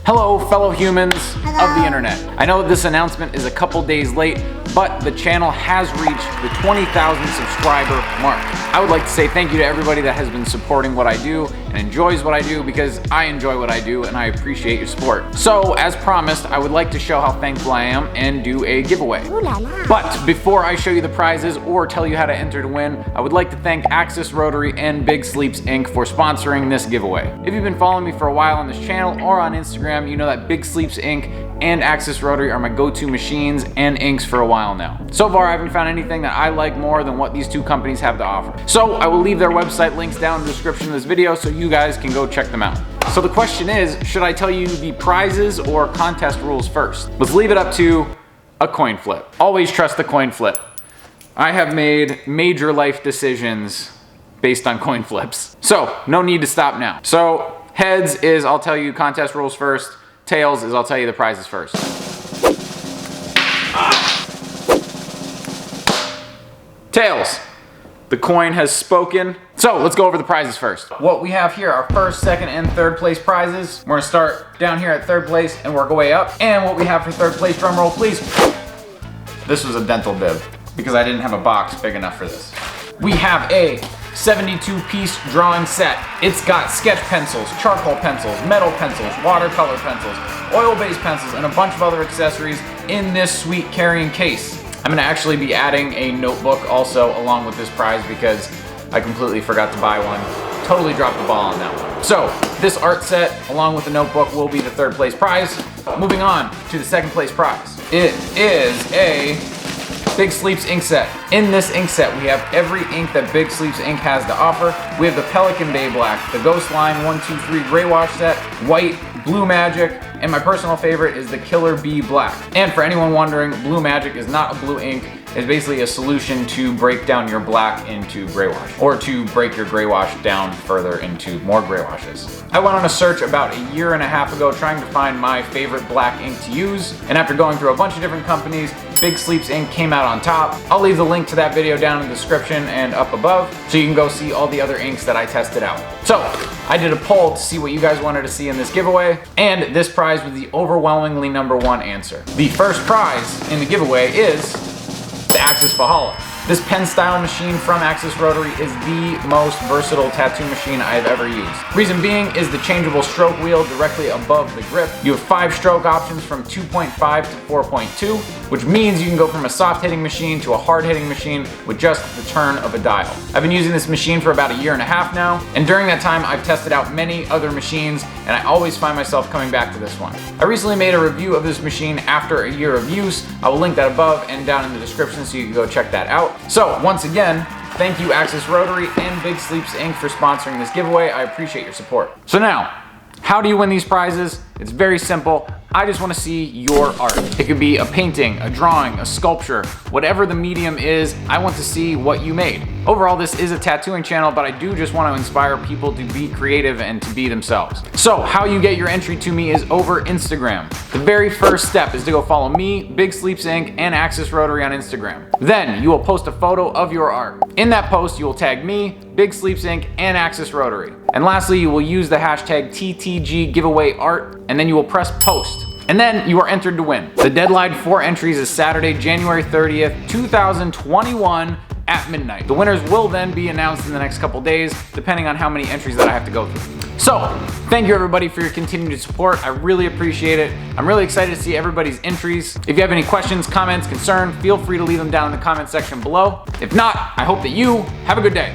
Hello, fellow humans of the internet. I know this announcement is a couple days late, but the channel has reached the 20,000 subscriber mark. I would like to say thank you to everybody that has been supporting what I do and enjoys what I do, because I enjoy what I do and I appreciate your support. So, as promised, I would like to show how thankful I am and do a giveaway. But before I show you the prizes or tell you how to enter to win, I would like to thank Axys Rotary and Big Sleeps Inc. for sponsoring this giveaway. If you've been following me for a while on this channel or on Instagram, you know that Big Sleeps Inc. and Axys Rotary are my go-to machines and inks for a while now. So far, I haven't found anything that I like more than what these two companies have to offer. So I will leave their website links down in the description of this video so you guys can go check them out. So the question is, should I tell you the prizes or contest rules first? Let's leave it up to a coin flip. Always trust the coin flip. I have made major life decisions based on coin flips. So no need to stop now. So heads is I'll tell you contest rules first. Tails is I'll tell you the prizes first. Tails. The coin has spoken. So let's go over the prizes first. What we have here are first, second, and third place prizes. We're gonna start down here at third place and work our way up. And what we have for third place, drum roll please. This was a dental bib because I didn't have a box big enough for this. We have a 72-piece drawing set. It's got sketch pencils, charcoal pencils, metal pencils, watercolor pencils, oil-based pencils, and a bunch of other accessories in this sweet carrying case. I'm gonna actually be adding a notebook also along with this prize because I completely forgot to buy one. Totally dropped the ball on that one. So this art set along with the notebook will be the third place prize. Moving on to the second place prize. It is a Big Sleeps ink set. In this ink set, we have every ink that Big Sleeps Ink has to offer. We have the Pelican Bay Black, the Ghost Line 123 Gray Wash set, White, Blue Magic, and my personal favorite is the Killer Bee Black. And for anyone wondering, Blue Magic is not a blue ink. It's basically a solution to break down your black into gray wash, or to break your gray wash down further into more gray washes. I went on a search about a year and a half ago trying to find my favorite black ink to use, and after going through a bunch of different companies, Big Sleeps Ink came out on top. I'll leave the link to that video down in the description and up above, so you can go see all the other inks that I tested out. So, I did a poll to see what you guys wanted to see in this giveaway, and this prize was the overwhelmingly #1 answer. The first prize in the giveaway is the Axys Valhalla. This pen style machine from Axys Rotary is the most versatile tattoo machine I've ever used. Reason being is the changeable stroke wheel directly above the grip. You have 5 stroke options from 2.5 to 4.2, which means you can go from a soft hitting machine to a hard hitting machine with just the turn of a dial. I've been using this machine for about a year and a half now, and during that time I've tested out many other machines, and I always find myself coming back to this one. I recently made a review of this machine after a year of use. I will link that above and down in the description so you can go check that out. So once again, thank you Axys Rotary and Big Sleeps Inc. for sponsoring this giveaway. I appreciate your support. So now, how do you win these prizes? It's very simple. I just want to see your art. It could be a painting, a drawing, a sculpture, whatever the medium is, I want to see what you made. Overall, this is a tattooing channel, but I do just want to inspire people to be creative and to be themselves. So how you get your entry to me is over Instagram. The very first step is to go follow me, Big Sleeps Inc. and Axys Rotary on Instagram. Then you will post a photo of your art. In that post, you will tag me, Big Sleeps Inc. and Axys Rotary. And lastly, you will use the hashtag TTG giveaway art, and then you will press post. And then you are entered to win. The deadline for entries is Saturday, January 30th, 2021 at midnight. The winners will then be announced in the next couple days, depending on how many entries that I have to go through. So, thank you everybody for your continued support. I really appreciate it. I'm really excited to see everybody's entries. If you have any questions, comments, concerns, feel free to leave them down in the comment section below. If not, I hope that you have a good day.